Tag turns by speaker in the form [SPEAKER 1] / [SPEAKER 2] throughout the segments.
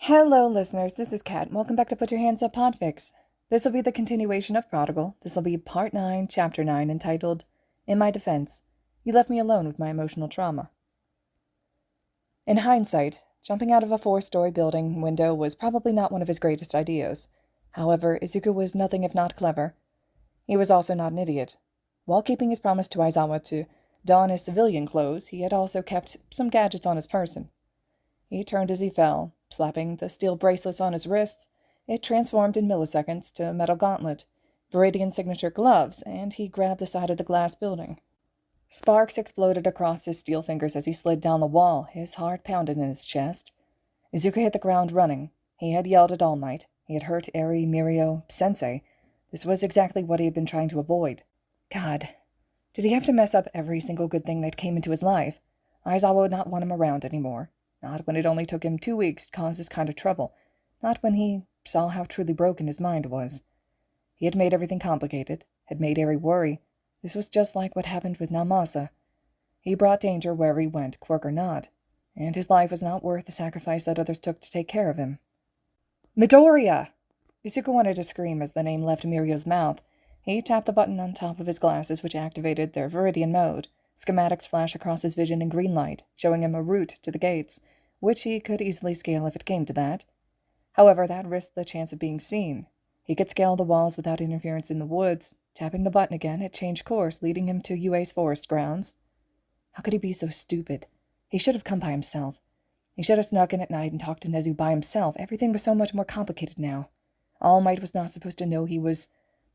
[SPEAKER 1] Hello, listeners. This is Kat. Welcome back to Put Your Hands Up Podfics. This will be the continuation of Prodigal. This will be Part 9, Chapter 9, entitled, In My Defense, You Left Me Alone with My Emotional Trauma. In hindsight, jumping out of a 4-story building window was probably not one of his greatest ideas. However, Izuku was nothing if not clever. He was also not an idiot. While keeping his promise to Aizawa to don his civilian clothes, he had also kept some gadgets on his person. He turned as he fell, slapping the steel bracelets on his wrists. It transformed in milliseconds to a metal gauntlet, Viridian signature gloves, and he grabbed the side of the glass building. Sparks exploded across his steel fingers as he slid down the wall, his heart pounded in his chest. Izuku hit the ground running. He had yelled at All Might. He had hurt Eri, Mirio, Sensei. This was exactly what he had been trying to avoid. God, did he have to mess up every single good thing that came into his life? Aizawa would not want him around anymore. Not when it only took him 2 weeks to cause this kind of trouble. Not when he saw how truly broken his mind was. He had made everything complicated, had made Eri worry. This was just like what happened with Namasa. He brought danger wherever he went, quirk or not, and his life was not worth the sacrifice that others took to take care of him. Midoriya! Izuku wanted to scream as the name left Mirio's mouth. He tapped the button on top of his glasses, which activated their Viridian mode. Schematics flash across his vision in green light, showing him a route to the gates, which he could easily scale if it came to that. However, that risked the chance of being seen. He could scale the walls without interference in the woods. Tapping the button again, it changed course, leading him to UA's forest grounds. How could he be so stupid? He should have come by himself. He should have snuck in at night and talked to Nezu by himself. Everything was so much more complicated now. All Might was not supposed to know he was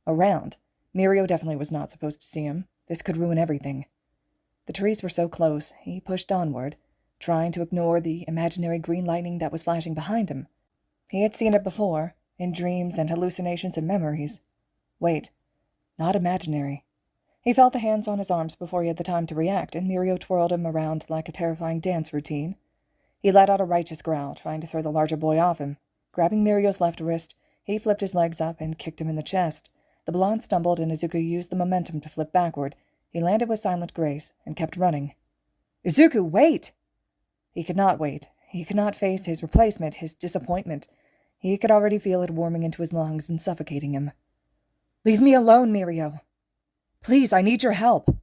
[SPEAKER 1] around. Mirio definitely was not supposed to see him. This could ruin everything. The trees were so close, he pushed onward, trying to ignore the imaginary green lightning that was flashing behind him. He had seen it before, in dreams and hallucinations and memories. Wait, not imaginary. He felt the hands on his arms before he had the time to react, and Mirio twirled him around like a terrifying dance routine. He let out a righteous growl, trying to throw the larger boy off him. Grabbing Mirio's left wrist, he flipped his legs up and kicked him in the chest. The blonde stumbled, and Izuku used the momentum to flip backward. He landed with silent grace and kept running. Izuku, wait! He could not wait. He could not face his replacement, his disappointment. He could already feel it warming into his lungs and suffocating him. Leave me alone, Mirio. Please, I need your help.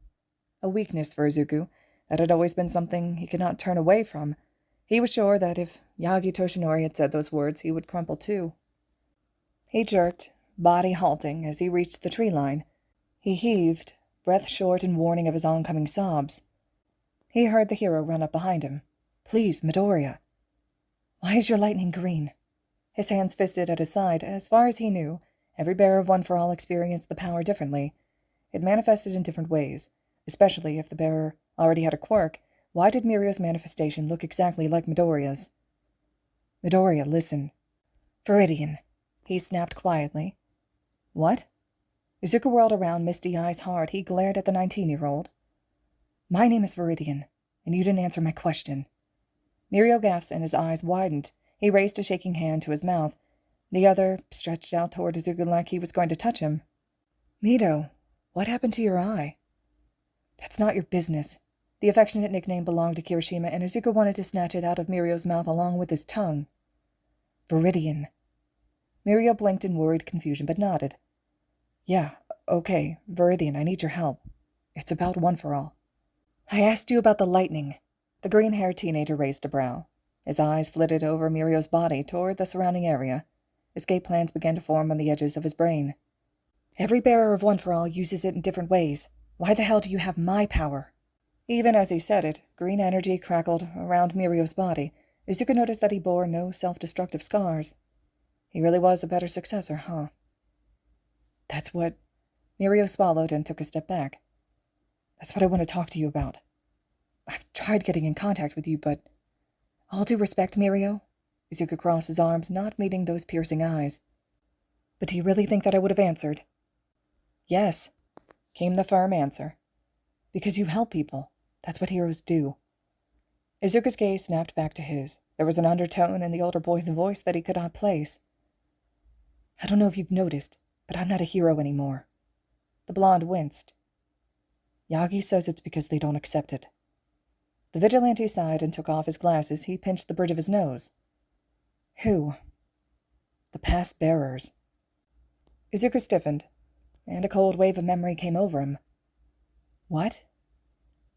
[SPEAKER 1] A weakness for Izuku. That had always been something he could not turn away from. He was sure that if Yagi Toshinori had said those words, he would crumple too. He jerked, body halting, as he reached the tree line. He heaved, breath short in warning of his oncoming sobs. He heard the hero run up behind him. Please, Midoriya. Why is your lightning green? His hands fisted at his side. As far as he knew, every bearer of One for All experienced the power differently. It manifested in different ways, especially if the bearer already had a quirk. Why did Mirio's manifestation look exactly like Midoriya's? Midoriya, listen. Viridian, he snapped quietly. What? Izuku whirled around, misty eyes hard. He glared at the 19-year-old. My name is Viridian, and you didn't answer my question. Mirio gasped and his eyes widened. He raised a shaking hand to his mouth. The other stretched out toward Izuku like he was going to touch him. Mito, what happened to your eye? That's not your business. The affectionate nickname belonged to Kirishima, and Izuku wanted to snatch it out of Mirio's mouth along with his tongue. Viridian. Mirio blinked in worried confusion, but nodded. Yeah, okay, Viridian, I need your help. It's about One for All. I asked you about the lightning. The green-haired teenager raised a brow. His eyes flitted over Mirio's body toward the surrounding area. Escape plans began to form on the edges of his brain. Every bearer of One for All uses it in different ways. Why the hell do you have my power? Even as he said it, green energy crackled around Mirio's body. Izuku noticed that he bore no self-destructive scars. He really was a better successor, huh? That's what... Mirio swallowed and took a step back. That's what I want to talk to you about. I've tried getting in contact with you, but... All due respect, Mirio. Izuku crossed his arms, not meeting those piercing eyes. But do you really think that I would have answered? Yes, came the firm answer. Because you help people. That's what heroes do. Izuku's gaze snapped back to his. There was an undertone in the older boy's voice that he could not place. I don't know if you've noticed, but I'm not a hero anymore. The blonde winced. Yagi says it's because they don't accept it. The vigilante sighed and took off his glasses. He pinched the bridge of his nose. Who? The past bearers. Izuku stiffened, and a cold wave of memory came over him. What?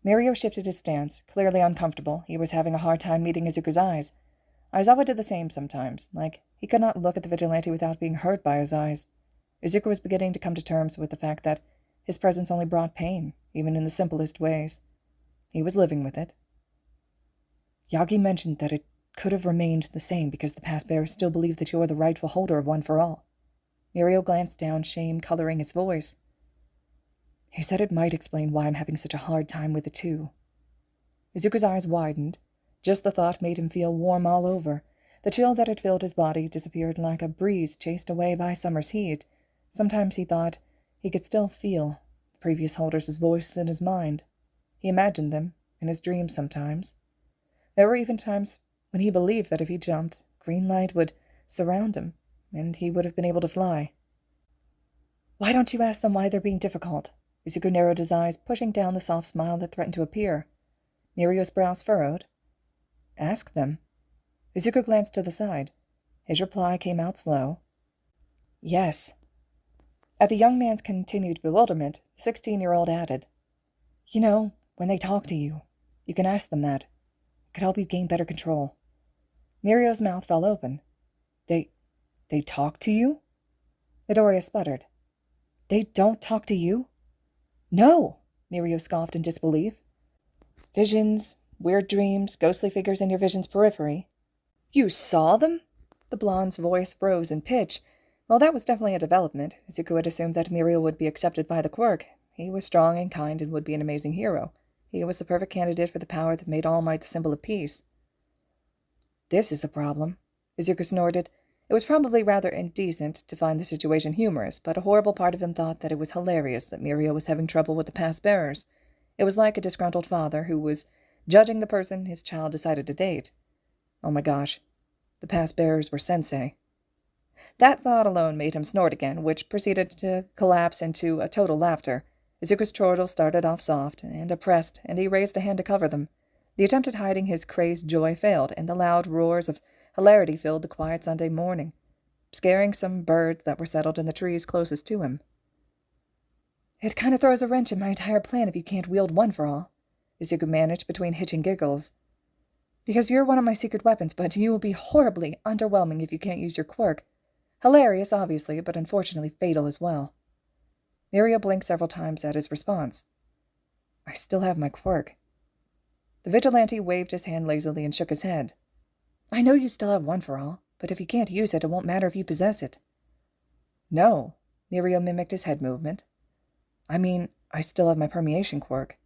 [SPEAKER 1] Mirio shifted his stance, clearly uncomfortable. He was having a hard time meeting Izuku's eyes. Aizawa did the same sometimes, like he could not look at the vigilante without being hurt by his eyes. Izuku was beginning to come to terms with the fact that his presence only brought pain, even in the simplest ways. He was living with it. Yagi mentioned that it could have remained the same because the past bearers still believe that you are the rightful holder of One for All. Mirio glanced down, shame coloring his voice. He said it might explain why I'm having such a hard time with it too. Izuku's eyes widened. Just the thought made him feel warm all over. The chill that had filled his body disappeared like a breeze chased away by summer's heat. Sometimes he thought he could still feel the previous holders' voices in his mind. He imagined them in his dreams sometimes. There were even times when he believed that if he jumped, green light would surround him, and he would have been able to fly. Why don't you ask them why they're being difficult? Izuku narrowed his eyes, pushing down the soft smile that threatened to appear. Mirio's brows furrowed. Ask them. Izuku glanced to the side. His reply came out slow. Yes. At the young man's continued bewilderment, the 16-year-old added, You know, when they talk to you, you can ask them that. It could help you gain better control. Mirio's mouth fell open. They talk to you? Midoriya sputtered. They don't talk to you? No, Mirio scoffed in disbelief. Visions, weird dreams, ghostly figures in your vision's periphery. You saw them? The blonde's voice rose in pitch. Well, that was definitely a development. Izuku had assumed that Mirio would be accepted by the quirk. He was strong and kind and would be an amazing hero. He was the perfect candidate for the power that made All Might the symbol of peace. This is a problem, Izuku snorted. It was probably rather indecent to find the situation humorous, but a horrible part of him thought that it was hilarious that Mirio was having trouble with the past bearers. It was like a disgruntled father who was judging the person his child decided to date. Oh my gosh, the past bearers were sensei. That thought alone made him snort again, which proceeded to collapse into a total laughter. Izuku's chortle started off soft and oppressed, and he raised a hand to cover them. The attempt at hiding his crazed joy failed, and the loud roars of hilarity filled the quiet Sunday morning, scaring some birds that were settled in the trees closest to him. It kind of throws a wrench in my entire plan if you can't wield One for All, Izuku managed between hitching giggles. Because you're one of my secret weapons, but you will be horribly underwhelming if you can't use your quirk. Hilarious, obviously, but unfortunately fatal as well. Mirio blinked several times at his response. I still have my quirk. The vigilante waved his hand lazily and shook his head. I know you still have One for All, but if you can't use it, it won't matter if you possess it. No, Mirio mimicked his head movement. I mean, I still have my permeation quirk.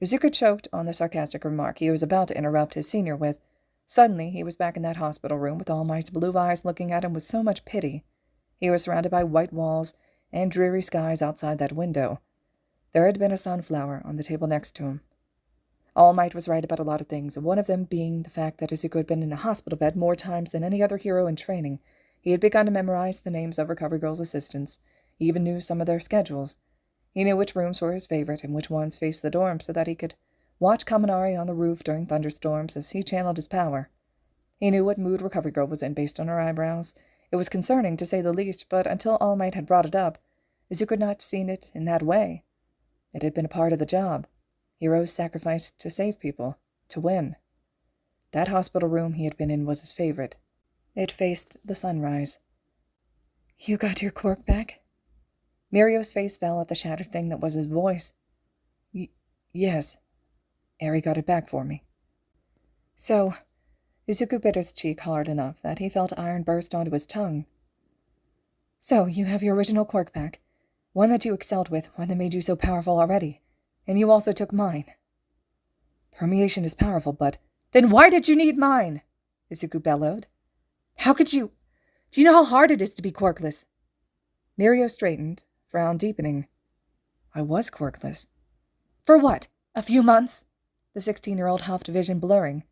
[SPEAKER 1] Izuku choked on the sarcastic remark he was about to interrupt his senior with. Suddenly, he was back in that hospital room with All Might's blue eyes looking at him with so much pity. He was surrounded by white walls and dreary skies outside that window. There had been a sunflower on the table next to him. All Might was right about a lot of things, one of them being the fact that Izuku had been in a hospital bed more times than any other hero in training. He had begun to memorize the names of Recovery Girl's assistants. He even knew some of their schedules. He knew which rooms were his favorite and which ones faced the dorm so that he could watch Kaminari on the roof during thunderstorms as he channeled his power. He knew what mood Recovery Girl was in based on her eyebrows. It was concerning, to say the least, but until All Might had brought it up, Izuku had not seen it in that way. It had been a part of the job. Heroes sacrificed to save people, to win. That hospital room he had been in was his favorite. It faced the sunrise. You got your quirk back? Mirio's face fell at the shattered thing that was his voice. Yes. Eri got it back for me. So, Izuku bit his cheek hard enough that he felt iron burst onto his tongue. So, you have your original quirk back, one that you excelled with, one that made you so powerful already, and you also took mine. Permeation is powerful, but... Then why did you need mine? Izuku bellowed. How could you... Do you know how hard it is to be quirkless? Mirio straightened, frown deepening. I was quirkless. For what? A few months? The 16-year-old huffed, vision blurring.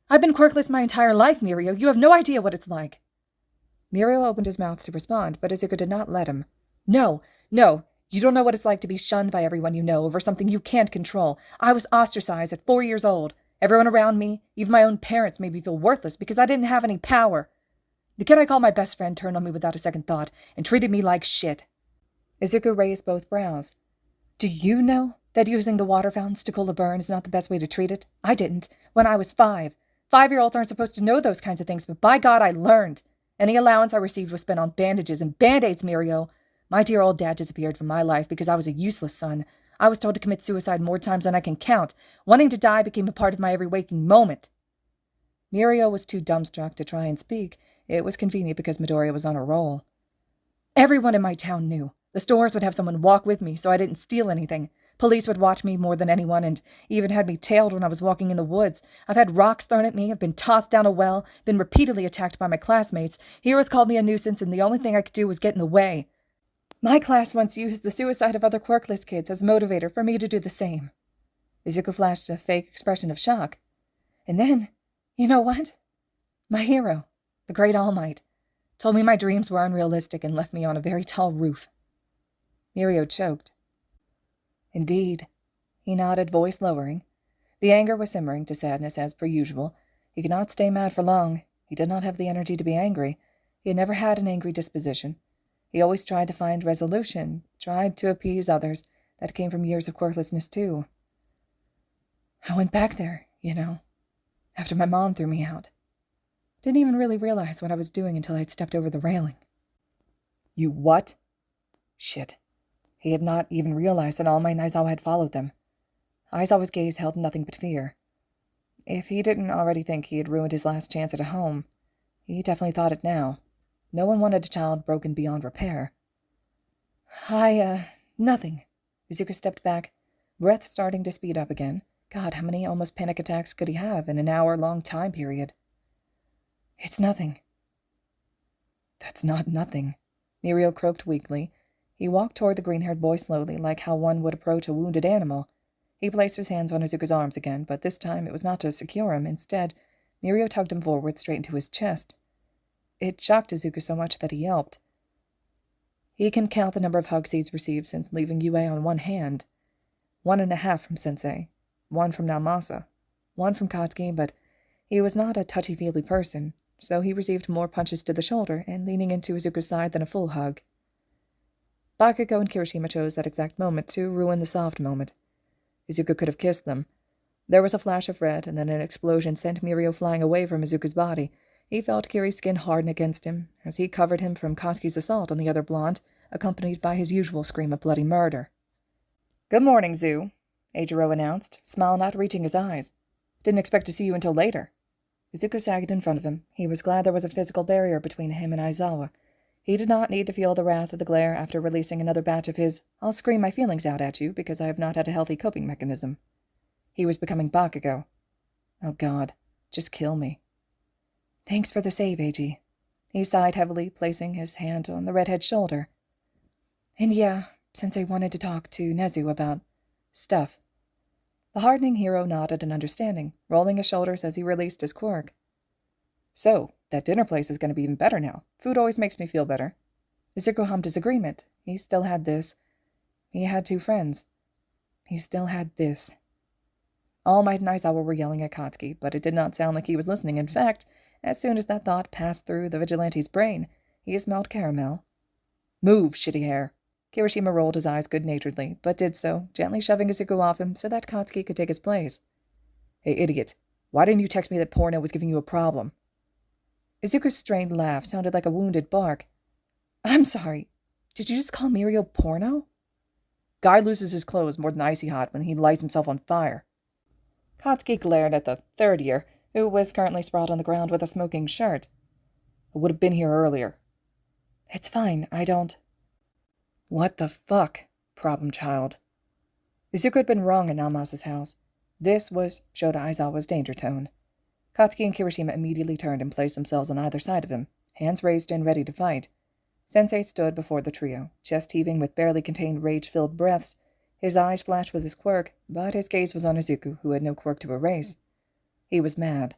[SPEAKER 1] I've been quirkless my entire life, Mirio. You have no idea what it's like. Mirio opened his mouth to respond, but Izuku did not let him. No, you don't know what it's like to be shunned by everyone you know over something you can't control. I was ostracized at 4 years old. Everyone around me, even my own parents, made me feel worthless because I didn't have any power. The kid I called my best friend turned on me without a second thought and treated me like shit. Izuku raised both brows. Do you know that using the water fountains to cool a burn is not the best way to treat it? I didn't, when I was 5. 5-year-olds aren't supposed to know those kinds of things, but by God, I learned. Any allowance I received was spent on bandages and band-aids, Mirio. My dear old dad disappeared from my life because I was a useless son. I was told to commit suicide more times than I can count. Wanting to die became a part of my every waking moment. Mirio was too dumbstruck to try and speak. It was convenient because Midoriya was on a roll. Everyone in my town knew. The stores would have someone walk with me so I didn't steal anything. Police would watch me more than anyone and even had me tailed when I was walking in the woods. I've had rocks thrown at me, I've been tossed down a well, been repeatedly attacked by my classmates. Heroes called me a nuisance and the only thing I could do was get in the way. My class once used the suicide of other quirkless kids as motivator for me to do the same. Izuku flashed a fake expression of shock. And then, you know what? My hero, the great All Might, told me my dreams were unrealistic and left me on a very tall roof. Mirio choked. Indeed. He nodded, voice lowering. The anger was simmering to sadness as per usual. He could not stay mad for long. He did not have the energy to be angry. He had never had an angry disposition. He always tried to find resolution, tried to appease others. That came from years of quirklessness, too. I went back there, after my mom threw me out. Didn't even really realize what I was doing until I'd stepped over the railing. You what? Shit. He had not even realized that All Might and Aizawa had followed them. Aizawa's gaze held nothing but fear. If he didn't already think he had ruined his last chance at a home, he definitely thought it now. No one wanted a child broken beyond repair. Nothing. Izuku stepped back, breath starting to speed up again. God, how many almost panic attacks could he have in an hour-long time period? It's nothing. That's not nothing, Mirio croaked weakly. He walked toward the green-haired boy slowly, like how one would approach a wounded animal. He placed his hands on Izuku's arms again, but this time it was not to secure him. Instead, Mirio tugged him forward straight into his chest. It shocked Izuku so much that he yelped. He can count the number of hugs he's received since leaving UA on one hand. 1.5 from Sensei, 1 from Naomasa, 1 from Katsuki, but he was not a touchy-feely person, so he received more punches to the shoulder and leaning into Izuku's side than a full hug. Bakugo and Kirishima chose that exact moment to ruin the soft moment. Izuku could have kissed them. There was a flash of red, and then an explosion sent Mirio flying away from Izuku's body. He felt Kiri's skin harden against him, as he covered him from Katsuki's assault on the other blonde, accompanied by his usual scream of bloody murder. Good morning, Zu, Eijiro announced, smile not reaching his eyes. Didn't expect to see you until later. Izuku sagged in front of him. He was glad there was a physical barrier between him and Aizawa. He did not need to feel the wrath of the glare after releasing another batch of his, I'll scream my feelings out at you because I have not had a healthy coping mechanism. He was becoming Bakugo. Oh God, just kill me. Thanks for the save, Eiji. He sighed heavily, placing his hand on the redhead's shoulder. And yeah, Sensei wanted to talk to Nezu about stuff. The hardening hero nodded in understanding, rolling his shoulders as he released his quirk. So, that dinner place is going to be even better now. Food always makes me feel better. Izuku hummed his agreement. He still had this. He had 2 friends. He still had this. All Might and Aizawa were yelling at Katsuki, but it did not sound like he was listening. In fact, as soon as that thought passed through the vigilante's brain, he smelled caramel. Move, shitty hair. Kirishima rolled his eyes good-naturedly, but did so, gently shoving Izuku off him so that Katsuki could take his place. Hey, idiot. Why didn't you text me that porno was giving you a problem? Izuku's strained laugh sounded like a wounded bark. I'm sorry. Did you just call Mirio porno? Guy loses his clothes more than icy hot when he lights himself on fire. Katsuki glared at the 3rd year, who was currently sprawled on the ground with a smoking shirt. I would have been here earlier. It's fine, I don't... What the fuck, problem child? Izuku had been wrong in Naomasa's house. This was Shota Aizawa's danger tone. Katsuki and Kirishima immediately turned and placed themselves on either side of him, hands raised and ready to fight. Sensei stood before the trio, chest heaving with barely contained rage-filled breaths. His eyes flashed with his quirk, but his gaze was on Izuku, who had no quirk to erase. He was mad.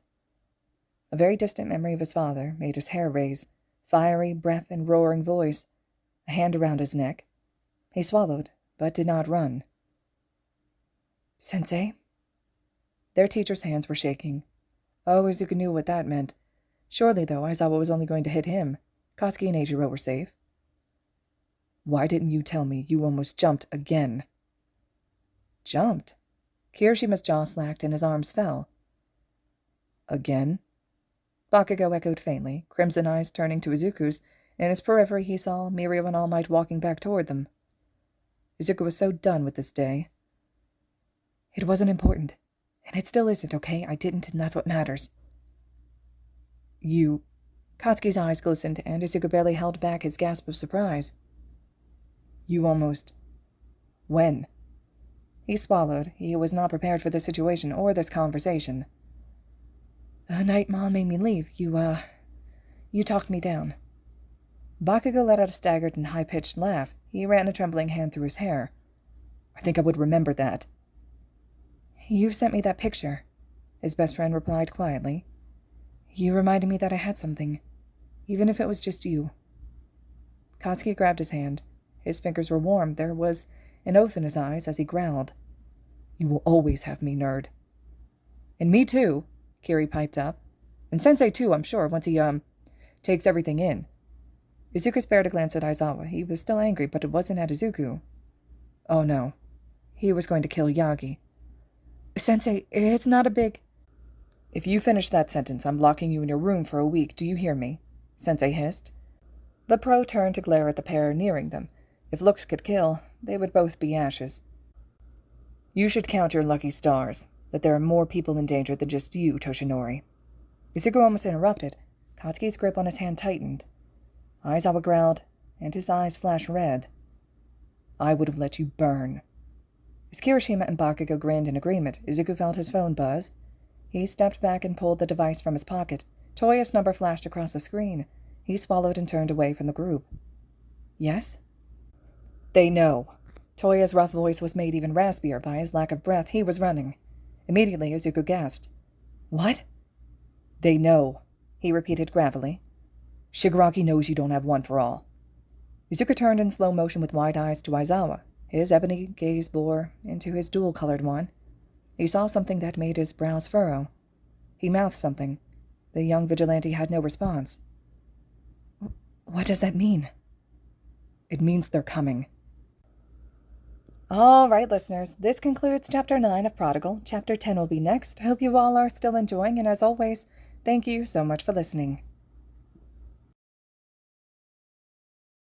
[SPEAKER 1] A very distant memory of his father made his hair raise, fiery breath and roaring voice, a hand around his neck. He swallowed, but did not run. Sensei? Their teacher's hands were shaking. Oh, Izuku knew what that meant. Surely, though, Aizawa was only going to hit him. Katsuki and Eijiro were safe. Why didn't you tell me you almost jumped again? Jumped? Kirishima's jaw slacked and his arms fell. Again? Bakugo echoed faintly, crimson eyes turning to Izuku's. In his periphery he saw Mirio and All Might walking back toward them. Izuku was so done with this day. It wasn't important. And it still isn't, okay? I didn't, and that's what matters. You... Katsuki's eyes glistened, and Izuku barely held back his gasp of surprise. You almost... When? He swallowed. He was not prepared for this situation or this conversation. The night Mom made me leave, you talked me down. Bakugo let out a staggered and high-pitched laugh. He ran a trembling hand through his hair. I think I would remember that. You sent me that picture, his best friend replied quietly. You reminded me that I had something, even if it was just you. Katsuki grabbed his hand. His fingers were warm. There was an oath in his eyes as he growled. You will always have me, nerd. And me too, Kiri piped up. And Sensei too, I'm sure, once he, takes everything in. Izuku spared a glance at Aizawa. He was still angry, but it wasn't at Izuku. Oh no. He was going to kill Yagi. Sensei, it's not a big... If you finish that sentence, I'm locking you in your room for a week. Do you hear me? Sensei hissed. The pro turned to glare at the pair nearing them. If looks could kill, they would both be ashes. You should count your lucky stars, that there are more people in danger than just you, Toshinori. Izuku almost interrupted. Katsuki's grip on his hand tightened. Aizawa growled, and his eyes flashed red. I would have let you burn. As Kirishima and Bakugo grinned in agreement, Izuku felt his phone buzz. He stepped back and pulled the device from his pocket. Toya's number flashed across the screen. He swallowed and turned away from the group. Yes? They know. Toya's rough voice was made even raspier by his lack of breath. He was running. Immediately, Izuku gasped. What? They know, he repeated gravelly. Shigaraki knows you don't have one for all. Izuku turned in slow motion with wide eyes to Aizawa. His ebony gaze bore into his dual-colored one. He saw something that made his brows furrow. He mouthed something. The young vigilante had no response. What does that mean? It means they're coming. All right, listeners, this concludes Chapter 9 of Prodigal. Chapter 10 will be next. I hope you all are still enjoying, and as always, thank you so much for listening.